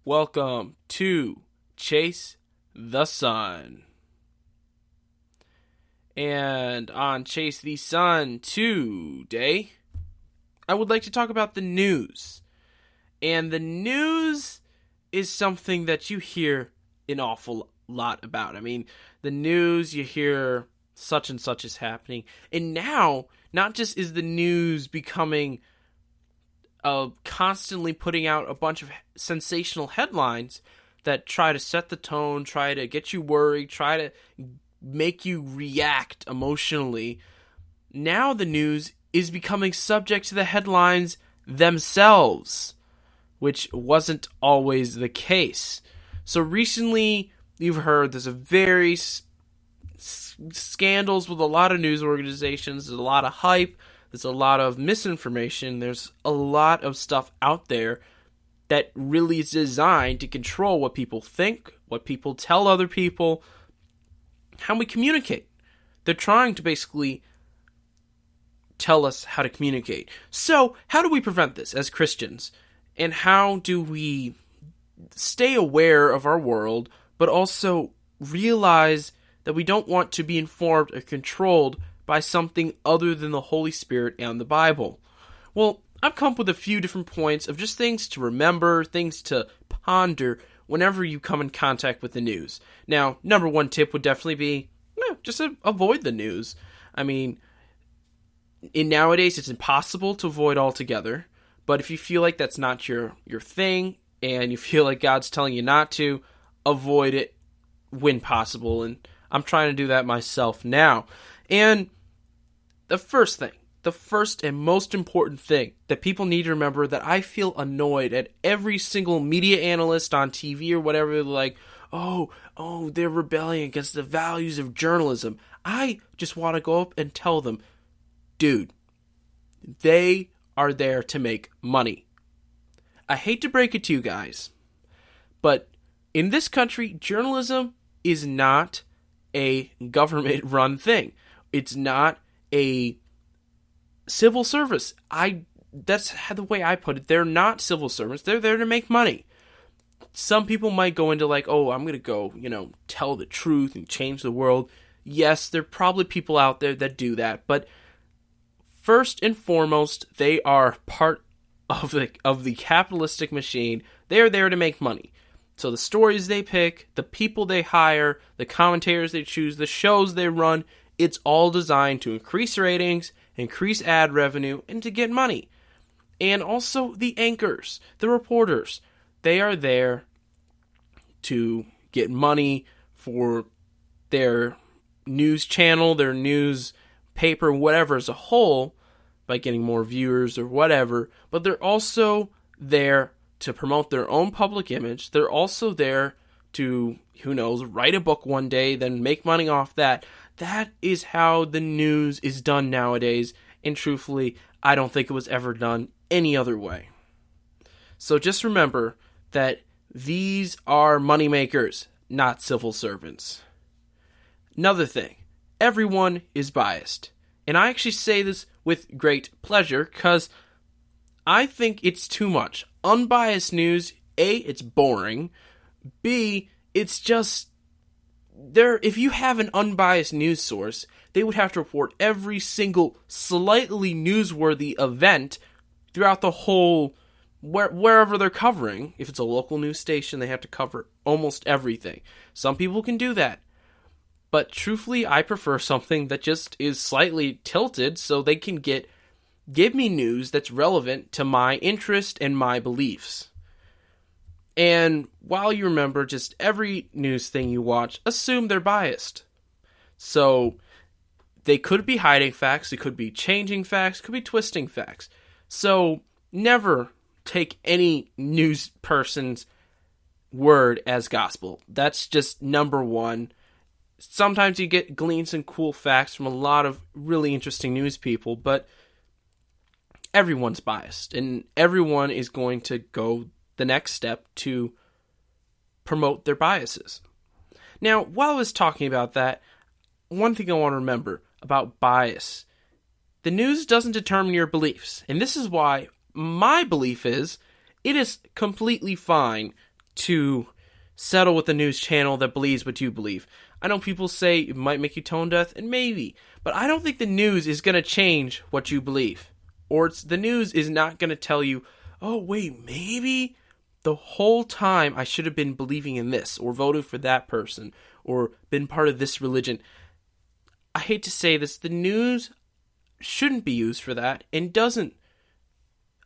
Welcome to Chase the Sun. And on Chase the Sun today, I would like to talk about the news. And the news is something that you hear an awful lot about. I mean, the news, you hear such and such is happening. And now, not just is the news becoming constantly putting out a bunch of sensational headlines that try to set the tone, try to get you worried, try to make you react emotionally. Now the news is becoming subject to the headlines themselves, which wasn't always the case. So recently, you've heard there's a very scandals with a lot of news organizations, there's a lot of hype, there's a lot of misinformation, there's a lot of stuff out there that really is designed to control what people think, what people tell other people, how we communicate. They're trying to basically tell us how to communicate. So, how do we prevent this as Christians? And how do we stay aware of our world, but also realize that we don't want to be informed or controlled by something other than the Holy Spirit and the Bible? Well, I've come up with a few different points of just things to remember, things to ponder whenever you come in contact with the news. Now, number one tip would definitely be, just avoid the news. I mean, nowadays it's impossible to avoid altogether, but if you feel like that's not your thing, and you feel like God's telling you not to, avoid it when possible, and I'm trying to do that myself now. And the first and most important thing that people need to remember, that I feel annoyed at every single media analyst on TV or whatever, they're like, oh, they're rebelling against the values of journalism. I just want to go up and tell them, dude, they are there to make money. I hate to break it to you guys, but in this country, journalism is not a government-run thing. It's not a civil service. That's the way I put it. They're not civil servants. They're there to make money. Some people might go into like, oh, I'm going to go, tell the truth and change the world. Yes, there are probably people out there that do that, but first and foremost, they are part of the capitalistic machine. They are there to make money. So the stories they pick, the people they hire, the commentators they choose, the shows they run, it's all designed to increase ratings, increase ad revenue, and to get money. And also the anchors, the reporters, they are there to get money for their news channel, their news paper, whatever as a whole, by getting more viewers or whatever. But they're also there to promote their own public image. They're also there to, who knows, write a book one day, then make money off that. That is how the news is done nowadays, and truthfully, I don't think it was ever done any other way. So just remember that these are moneymakers, not civil servants. Another thing, everyone is biased. And I actually say this with great pleasure, because I think it's too much. Unbiased news, A, it's boring. B, it's just if you have an unbiased news source, they would have to report every single slightly newsworthy event throughout the whole, wherever they're covering. If it's a local news station, they have to cover almost everything. Some people can do that. But truthfully, I prefer something that just is slightly tilted so they can give me news that's relevant to my interest and my beliefs. And while you remember, just every news thing you watch, assume they're biased. So they could be hiding facts, they could be changing facts, could be twisting facts. So never take any news person's word as gospel. That's just number one. Sometimes you glean some cool facts from a lot of really interesting news people, but everyone's biased, and everyone is going to go the next step to promote their biases. Now, while I was talking about that, one thing I want to remember about bias, the news doesn't determine your beliefs, and this is why my belief is it is completely fine to settle with a news channel that believes what you believe. I know people say it might make you tone deaf, and maybe, but I don't think the news is going to change what you believe. Or the news is not going to tell you, oh wait, maybe the whole time I should have been believing in this, or voted for that person, or been part of this religion. I hate to say this, the news shouldn't be used for that, and doesn't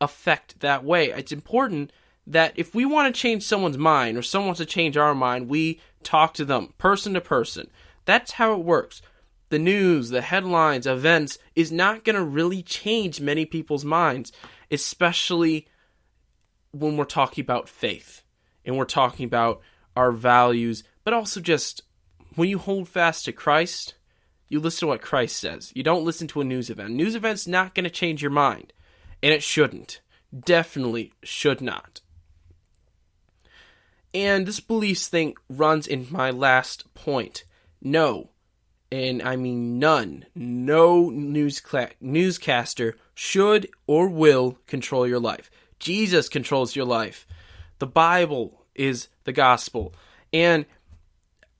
affect that way. It's important that if we want to change someone's mind, or someone wants to change our mind, we talk to them, person to person. That's how it works. The news, the headlines, events is not going to really change many people's minds, especially when we're talking about faith, and we're talking about our values, but also just when you hold fast to Christ, you listen to what Christ says. You don't listen to a news event. A news event's not going to change your mind, and it shouldn't. Definitely should not. And this beliefs thing runs in my last point. No, and I mean none, no newscaster should or will control your life. Jesus controls your life. The Bible is the gospel. And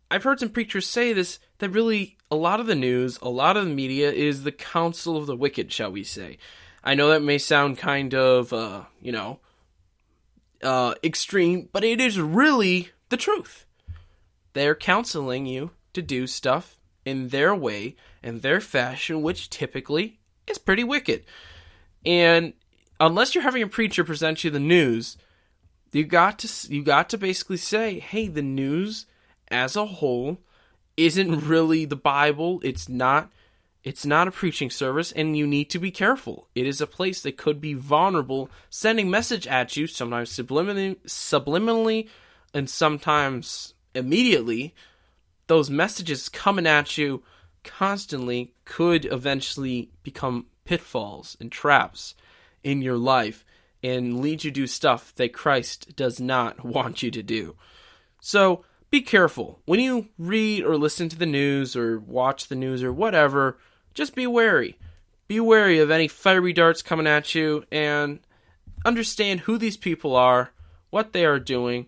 I've heard some preachers say this, that really a lot of the news, a lot of the media is the counsel of the wicked, shall we say. I know that may sound kind of, extreme, but it is really the truth. They're counseling you to do stuff in their way, in their fashion, which typically is pretty wicked. And unless you're having a preacher present you the news, you got to basically say, hey, the news as a whole isn't really the Bible. It's not a preaching service, and you need to be careful. It is a place that could be vulnerable, sending message at you, sometimes subliminally, and sometimes immediately. Those messages coming at you constantly could eventually become pitfalls and traps in your life and lead you to do stuff that Christ does not want you to do. So be careful. When you read or listen to the news or watch the news or whatever, just be wary. Be wary of any fiery darts coming at you, and understand who these people are, what they are doing,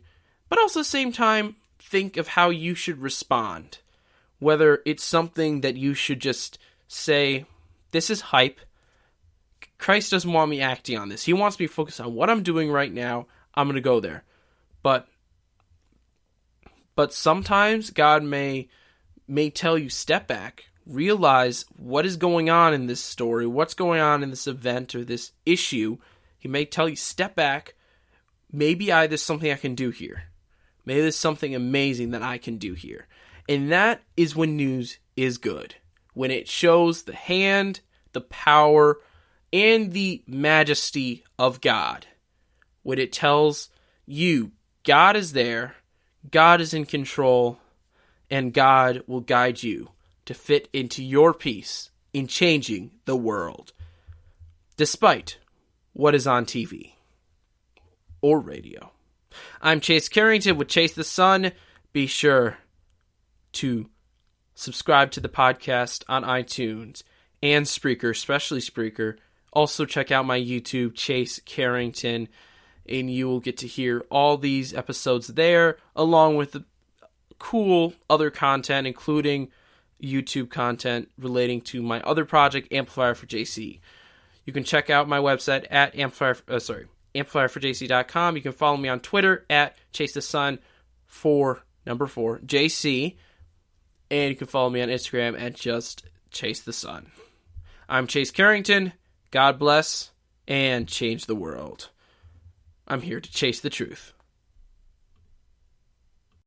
but also at the same time, think of how you should respond. Whether it's something that you should just say, this is hype. Christ doesn't want me acting on this. He wants me to focus on what I'm doing right now. I'm going to go there. But sometimes God may tell you, step back, realize what is going on in this story, what's going on in this event or this issue. He may tell you, step back, maybe there's something I can do here. Maybe there's something amazing that I can do here. And that is when news is good. When it shows the hand, the power, and the majesty of God. When it tells you, God is there, God is in control, and God will guide you to fit into your piece in changing the world, despite what is on TV or radio. I'm Chase Carrington with Chase the Sun. Be sure to subscribe to the podcast on iTunes and Spreaker, especially Spreaker. Also check out my YouTube, Chase Carrington, and you will get to hear all these episodes there, along with the cool other content, including YouTube content relating to my other project, Amplifier for JC. You can check out my website at amplifierforjc.com. You can follow me on Twitter at ChaseTheSun4JC, and you can follow me on Instagram at just ChaseTheSun. I'm Chase Carrington. God bless and change the world. I'm here to chase the truth.